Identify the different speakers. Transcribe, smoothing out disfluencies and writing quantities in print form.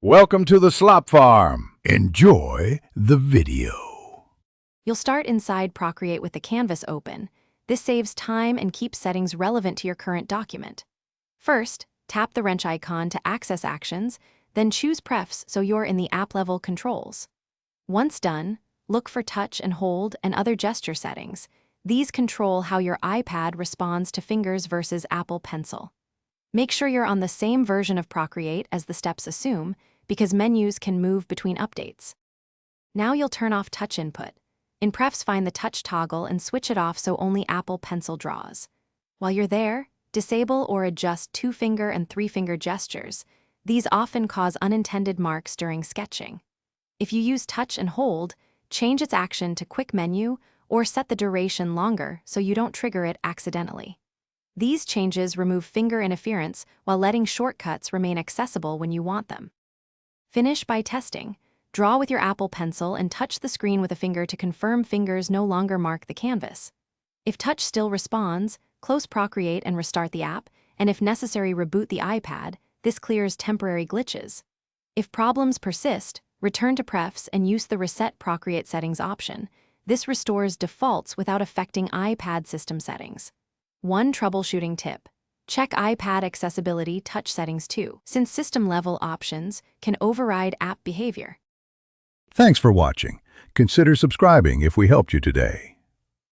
Speaker 1: Welcome to the Slop Farm. Enjoy the video.
Speaker 2: You'll start inside Procreate with the canvas open. This saves time and keeps settings relevant to your current document. First, tap the wrench icon to access actions, then choose Prefs so you're in the app-level controls. Once done, look for touch and hold and other gesture settings. These control how your iPad responds to fingers versus Apple Pencil. Make sure you're on the same version of Procreate as the steps assume, because menus can move between updates. Now you'll turn off touch input. In Prefs, find the touch toggle and switch it off so only Apple Pencil draws. While you're there, disable or adjust 2-finger and 3-finger gestures. These often cause unintended marks during sketching. If you use touch and hold, change its action to quick menu or set the duration longer so you don't trigger it accidentally. These changes remove finger interference while letting shortcuts remain accessible when you want them. Finish by testing. Draw with your Apple Pencil and touch the screen with a finger to confirm fingers no longer mark the canvas. If touch still responds, close Procreate and restart the app, and if necessary, reboot the iPad. This clears temporary glitches. If problems persist, return to Prefs and use the Reset Procreate Settings option. This restores defaults without affecting iPad system settings. One troubleshooting tip: check iPad accessibility touch settings too, since system-level options can override app behavior.
Speaker 1: Thanks for watching. Consider subscribing if we helped you today.